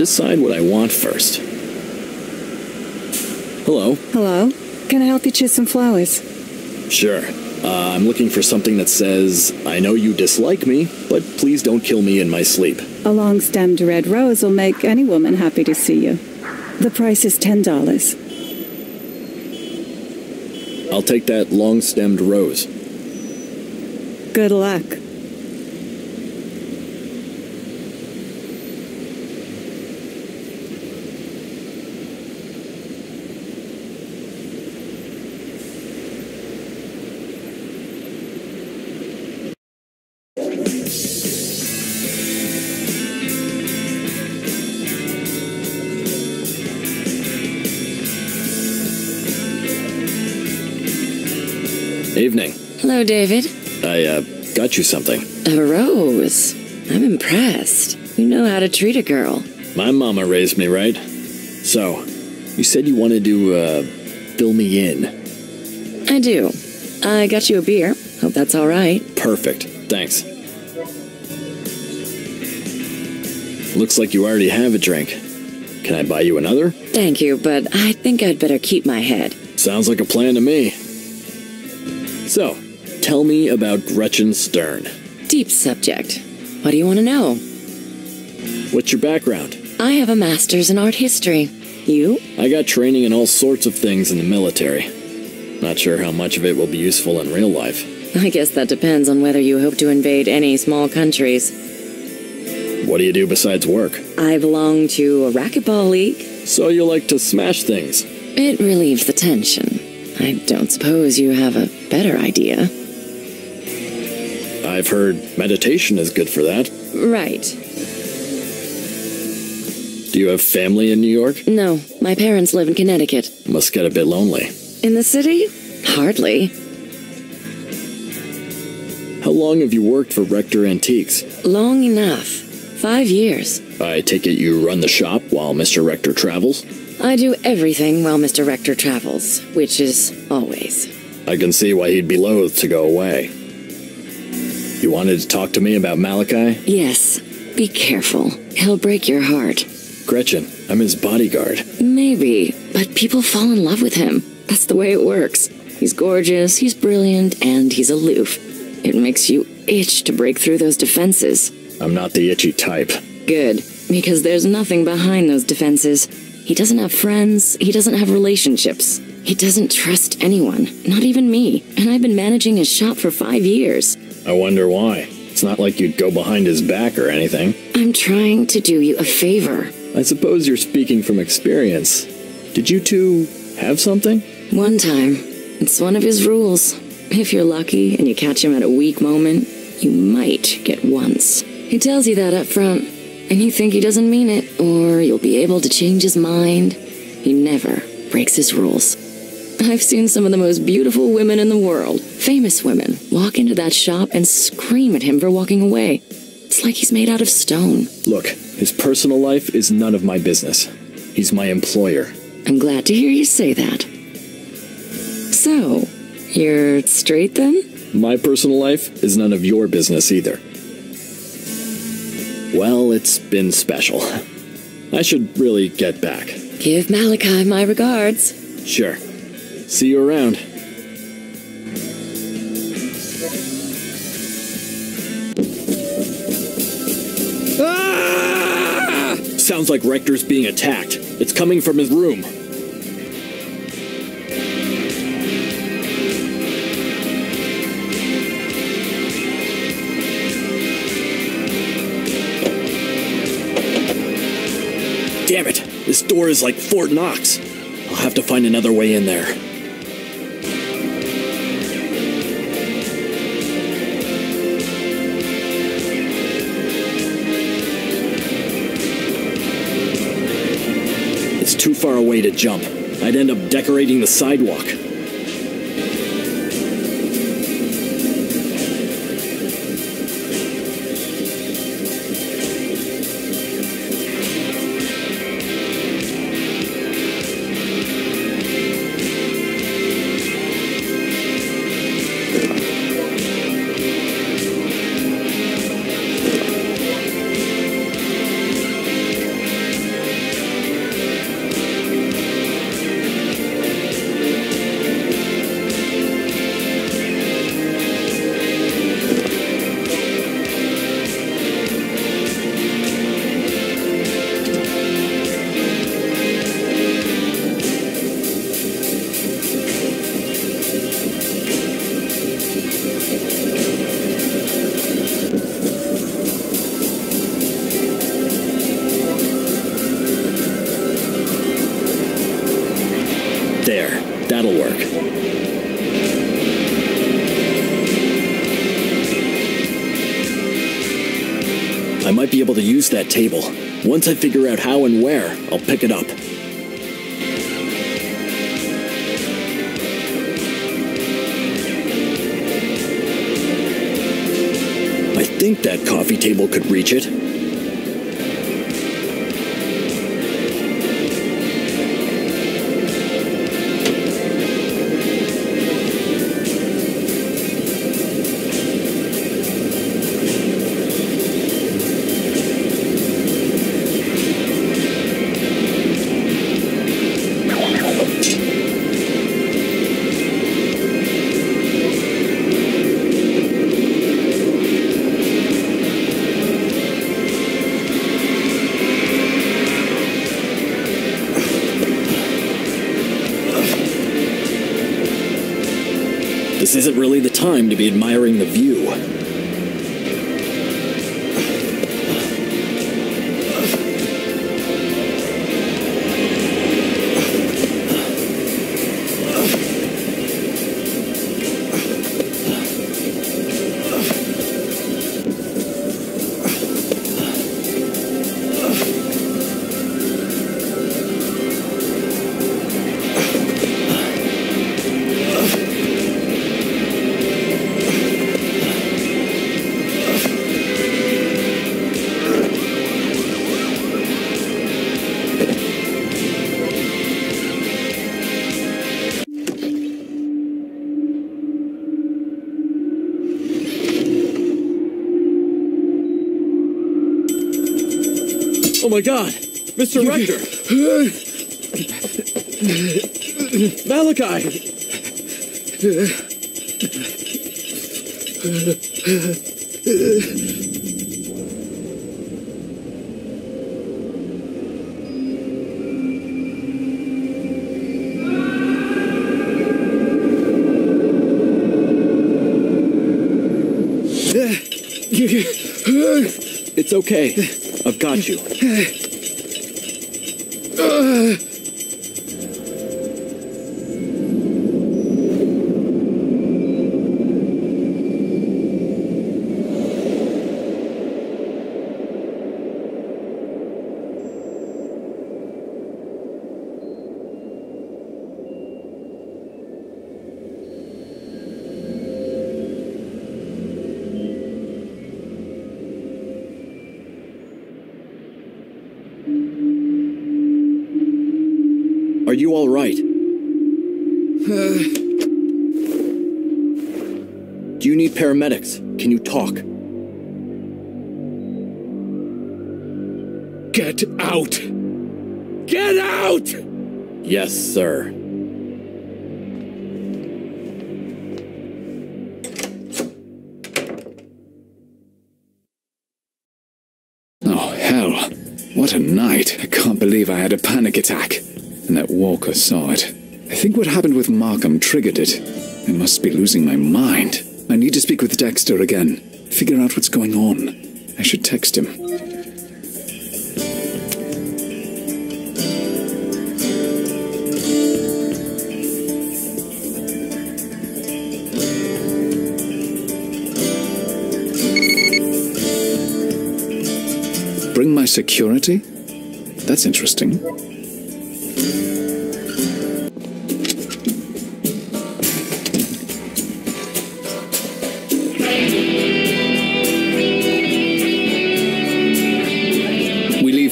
decide what I want first. Hello. Hello. Can I help you choose some flowers? Sure. I'm looking for something that says, I know you dislike me, but please don't kill me in my sleep. A long-stemmed red rose will make any woman happy to see you. The price is $10. I'll take that long-stemmed rose. Good luck. Evening. Hello, David. I, got you something. A rose. I'm impressed. You know how to treat a girl. My mama raised me right. So, you said you wanted to, fill me in. I do. I got you a beer. Hope that's all right. Perfect. Thanks. Looks like you already have a drink. Can I buy you another? Thank you, but I think I'd better keep my head. Sounds like a plan to me. So, tell me about Gretchen Stern. Deep subject. What do you want to know? What's your background? I have a master's in art history. You? I got training in all sorts of things in the military. Not sure how much of it will be useful in real life. I guess that depends on whether you hope to invade any small countries. What do you do besides work? I belong to a racquetball league. So you like to smash things? It relieves the tension. I don't suppose you have a better idea. I've heard meditation is good for that. Right. Do you have family in New York? No, my parents live in Connecticut. Must get a bit lonely. In the city? Hardly. How long have you worked for Rector Antiques? Long enough. 5 years. I take it you run the shop while Mr. Rector travels? I do everything while Mr. Rector travels, which is always. I can see why he'd be loath to go away. You wanted to talk to me about Malachi? Yes. Be careful. He'll break your heart. Gretchen, I'm his bodyguard. Maybe, but people fall in love with him. That's the way it works. He's gorgeous, he's brilliant, and he's aloof. It makes you itch to break through those defenses. I'm not the itchy type. Good, because there's nothing behind those defenses. He doesn't have friends, he doesn't have relationships. He doesn't trust anyone, not even me, and I've been managing his shop for 5 years. I wonder why. It's not like you'd go behind his back or anything. I'm trying to do you a favor. I suppose you're speaking from experience. Did you two have something? One time. It's one of his rules. If you're lucky and you catch him at a weak moment, you might get once. He tells you that up front, and you think he doesn't mean it, or you'll be able to change his mind. He never breaks his rules. I've seen some of the most beautiful women in the world, famous women, walk into that shop and scream at him for walking away. It's like he's made out of stone. Look, his personal life is none of my business. He's my employer. I'm glad to hear you say that. So, you're straight then? My personal life is none of your business either. Well, it's been special. I should really get back. Give Malachi my regards. Sure. See you around. Ah! Sounds like Rector's being attacked. It's coming from his room. Damn it! This door is like Fort Knox. I'll have to find another way in there. It's too far away to jump. I'd end up decorating the sidewalk. There, that'll work. I might be able to use that table. Once I figure out how and where, I'll pick it up. I think that coffee table could reach it. This isn't really the time to be admiring the view. Oh my God! Mr. Rector! Malachi! It's okay. I've got you. Are you all right? Do you need paramedics? Can you talk? Get out! Get out! Yes, sir. Oh, hell. What a night. I can't believe I had a panic attack. And that Walker saw it. I think what happened with Markham triggered it. I must be losing my mind. I need to speak with Dexter again. Figure out what's going on. I should text him. Bring my security? That's interesting.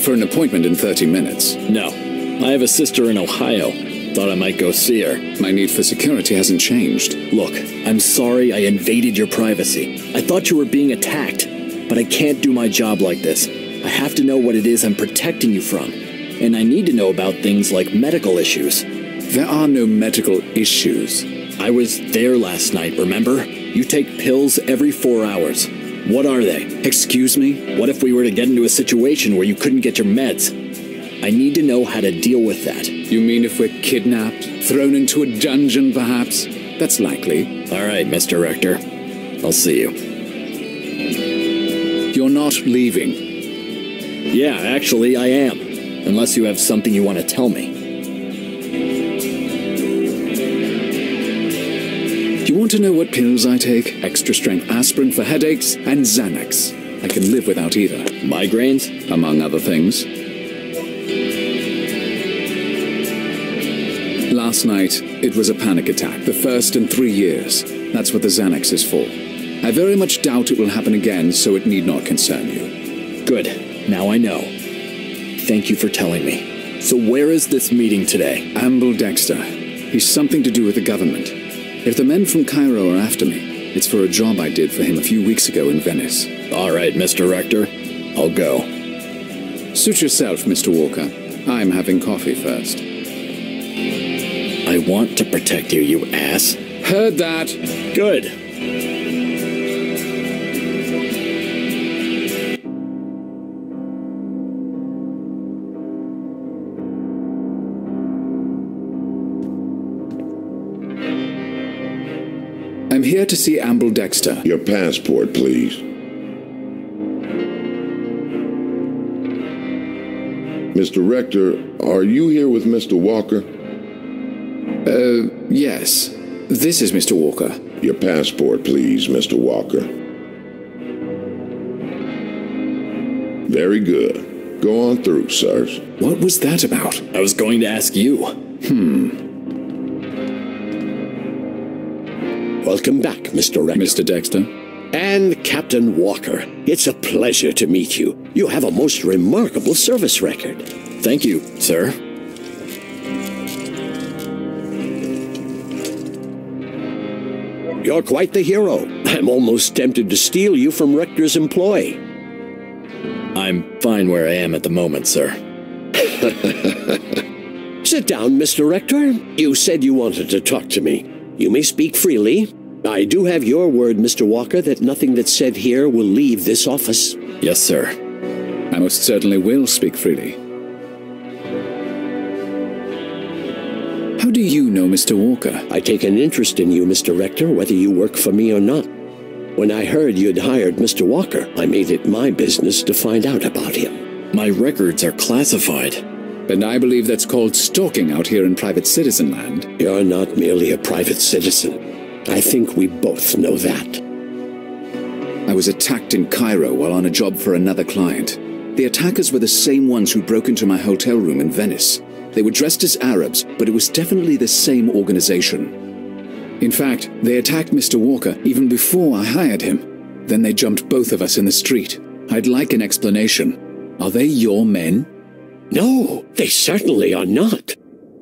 For an appointment in 30 minutes. No. I have a sister in Ohio. Thought I might go see her. My need for security hasn't changed. Look, I'm sorry I invaded your privacy. I thought you were being attacked, but I can't do my job like this. I have to know what it is I'm protecting you from. And I need to know about things like medical issues. There are no medical issues. I was there last night, remember? You take pills every 4 hours. What are they? Excuse me? What if we were to get into a situation where you couldn't get your meds? I need to know how to deal with that. You mean if we're kidnapped? Thrown into a dungeon, perhaps? That's likely. All right, Mr. Rector. I'll see you. You're not leaving. Yeah, actually, I am. Unless you have something you want to tell me. want to know what pills I take? Extra strength aspirin for headaches and Xanax. I can live without either. Migraines? Among other things. Last night, it was a panic attack, the first in 3 years. That's what the Xanax is for. I very much doubt it will happen again, so it need not concern you. Good. Now I know. Thank you for telling me. So where is this meeting today? Amble Dexter. He's something to do with the government. If the men from Cairo are after me, it's for a job I did for him a few weeks ago in Venice. All right, Mr. Rector. I'll go. Suit yourself, Mr. Walker. I'm having coffee first. I want to protect you, you ass. Heard that. Good. I'm here to see Amble Dexter. Your passport, please. Mr. Rector, are you here with Mr. Walker? Yes. This is Mr. Walker. Your passport, please, Mr. Walker. Very good. Go on through, sirs. What was that about? I was going to ask you. Welcome back, Mr. Rector. Mr. Dexter? And Captain Walker. It's a pleasure to meet you. You have a most remarkable service record. Thank you, sir. You're quite the hero. I'm almost tempted to steal you from Rector's employ. I'm fine where I am at the moment, sir. Sit down, Mr. Rector. You said you wanted to talk to me. You may speak freely. I do have your word, Mr. Walker, that nothing that's said here will leave this office. Yes, sir. I most certainly will speak freely. How do you know Mr. Walker? I take an interest in you, Mr. Rector, whether you work for me or not. When I heard you'd hired Mr. Walker, I made it my business to find out about him. My records are classified. And I believe that's called stalking out here in private citizen land. You're not merely a private citizen. I think we both know that. I was attacked in Cairo while on a job for another client. The attackers were the same ones who broke into my hotel room in Venice. They were dressed as Arabs, but it was definitely the same organization. In fact, they attacked Mr. Walker even before I hired him. Then they jumped both of us in the street. I'd like an explanation. Are they your men? No, they certainly are not.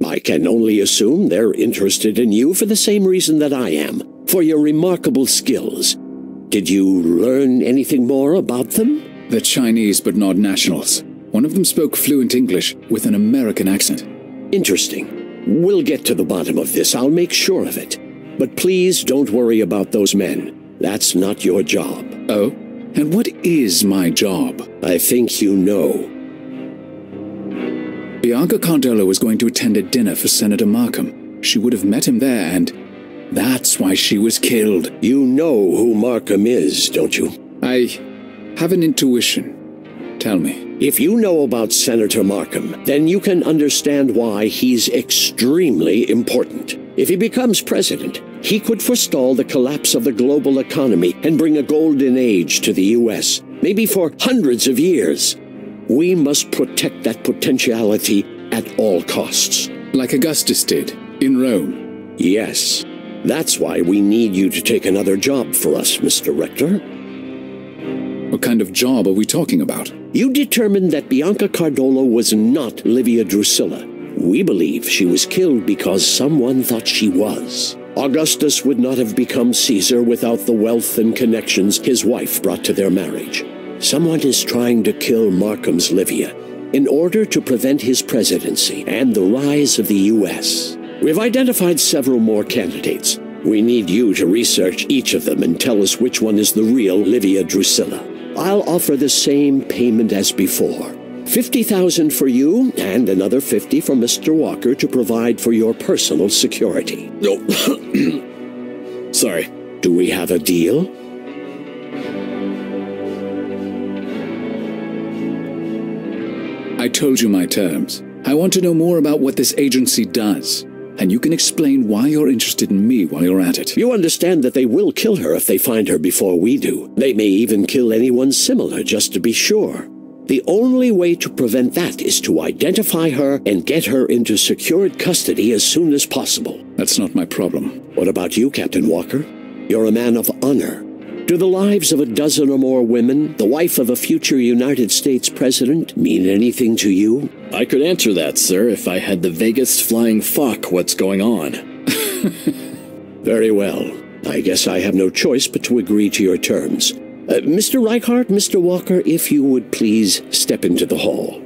I can only assume they're interested in you for the same reason that I am, for your remarkable skills. Did you learn anything more about them? They're Chinese but not nationals. One of them spoke fluent English with an American accent. Interesting. We'll get to the bottom of this, I'll make sure of it. But please don't worry about those men. That's not your job. Oh? And what is my job? I think you know. Bianca Cardolo was going to attend a dinner for Senator Markham. She would have met him there, and that's why she was killed. You know who Markham is, don't you? I have an intuition. Tell me. If you know about Senator Markham, then you can understand why he's extremely important. If he becomes president, he could forestall the collapse of the global economy and bring a golden age to the U.S., maybe for hundreds of years. We must protect that potentiality at all costs. Like Augustus did, in Rome. Yes. That's why we need you to take another job for us, Mr. Rector. What kind of job are we talking about? You determined that Bianca Cardolo was not Livia Drusilla. We believe she was killed because someone thought she was. Augustus would not have become Caesar without the wealth and connections his wife brought to their marriage. Someone is trying to kill Markham's Livia in order to prevent his presidency and the rise of the U.S. We've identified several more candidates. We need you to research each of them and tell us which one is the real Livia Drusilla. I'll offer the same payment as before. $50,000 for you and another $50 for Mr. Walker to provide for your personal security. No. Sorry. Do we have a deal? I told you my terms. I want to know more about what this agency does. and you can explain why you're interested in me while you're at it. You understand that they will kill her if they find her before we do. They may even kill anyone similar just to be sure. The only way to prevent that is to identify her and get her into secured custody as soon as possible. That's not my problem. What about you, Captain Walker? You're a man of honor. Do the lives of a dozen or more women, the wife of a future United States president, mean anything to you? I could answer that, sir, if I had the vaguest flying fuck what's going on. Very well. I guess I have no choice but to agree to your terms. Mr. Reichart, Mr. Walker, if you would please step into the hall.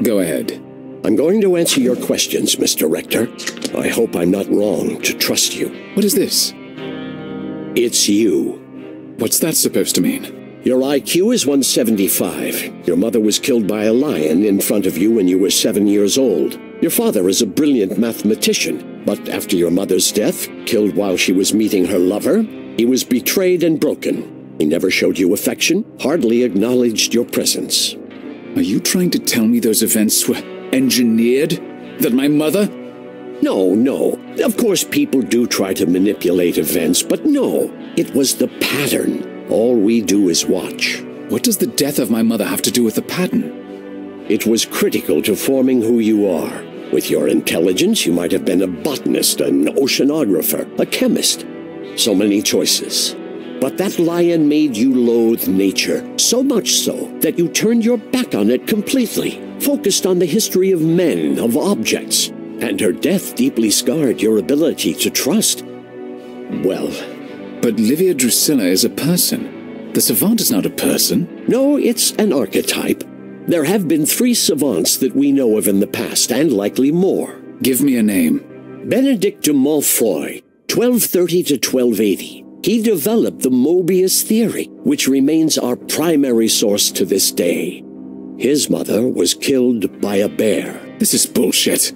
Go ahead. I'm going to answer your questions, Mr. Rector. I hope I'm not wrong to trust you. What is this? It's you. What's that supposed to mean? Your IQ is 175. Your mother was killed by a lion in front of you when you were 7 years old. Your father is a brilliant mathematician, but after your mother's death, killed while she was meeting her lover, he was betrayed and broken. He never showed you affection, hardly acknowledged your presence. Are you trying to tell me those events were engineered? That my mother... No. Of course, people do try to manipulate events, but no. It was the pattern. All we do is watch. What does the death of my mother have to do with the pattern? It was critical to forming who you are. With your intelligence, you might have been a botanist, an oceanographer, a chemist. So many choices. But that lion made you loathe nature, so much so that you turned your back on it completely, focused on the history of men, of objects, and her death deeply scarred your ability to trust. Well... But Livia Drusilla is a person. The Savant is not a person. No, it's an archetype. There have been 3 savants that we know of in the past, and likely more. Give me a name. Benedict de Montfort, 1230 to 1280. He developed the Moebius theory, which remains our primary source to this day. His mother was killed by a bear. This is bullshit.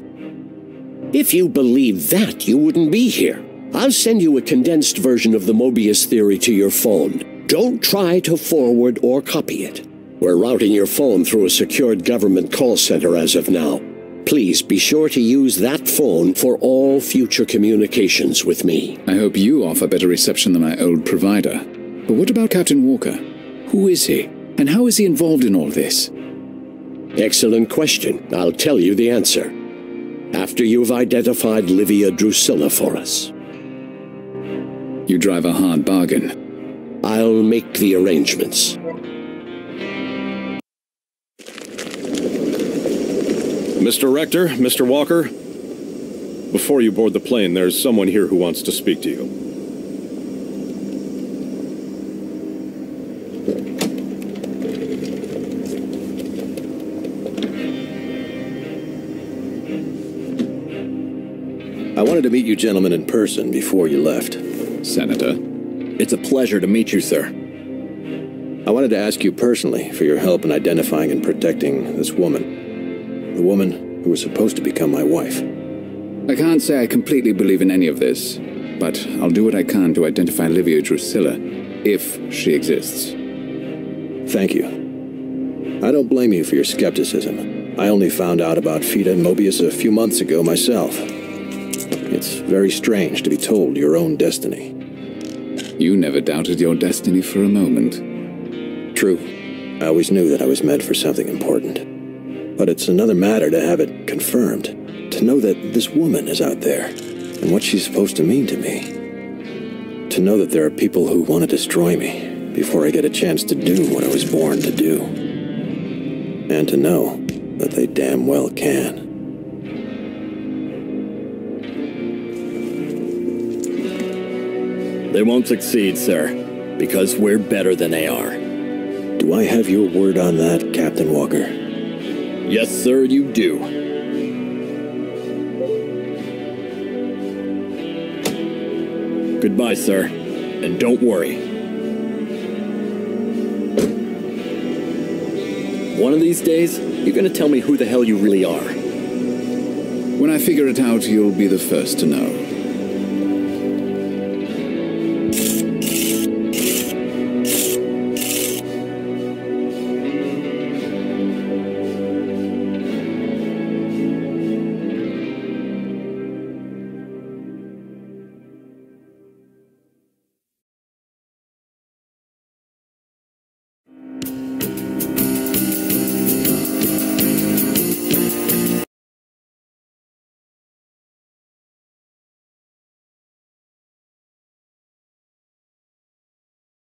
If you believe that, you wouldn't be here. I'll send you a condensed version of the Moebius theory to your phone. Don't try to forward or copy it. We're routing your phone through a secured government call center as of now. Please be sure to use that phone for all future communications with me. I hope you offer better reception than my old provider. But what about Captain Walker? Who is he? And how is he involved in all this? Excellent question. I'll tell you the answer. After you've identified Livia Drusilla for us. You drive a hard bargain. I'll make the arrangements. Mr. Rector, Mr. Walker, before you board the plane, there's someone here who wants to speak to you. I wanted to meet you gentlemen in person before you left. Senator. It's a pleasure to meet you, sir. I wanted to ask you personally for your help in identifying and protecting this woman. The woman who was supposed to become my wife. I can't say I completely believe in any of this, but I'll do what I can to identify Livia Drusilla, if she exists. Thank you. I don't blame you for your skepticism. I only found out about Fida and Moebius a few months ago myself. It's very strange to be told your own destiny. You never doubted your destiny for a moment. True. I always knew that I was meant for something important. But it's another matter to have it confirmed. To know that this woman is out there, and what she's supposed to mean to me. To know that there are people who want to destroy me before I get a chance to do what I was born to do. And to know that they damn well can. They won't succeed, sir, because we're better than they are. Do I have your word on that, Captain Walker? Yes, sir, you do. Goodbye, sir, and don't worry. One of these days, you're gonna tell me who the hell you really are. When I figure it out, you'll be the first to know.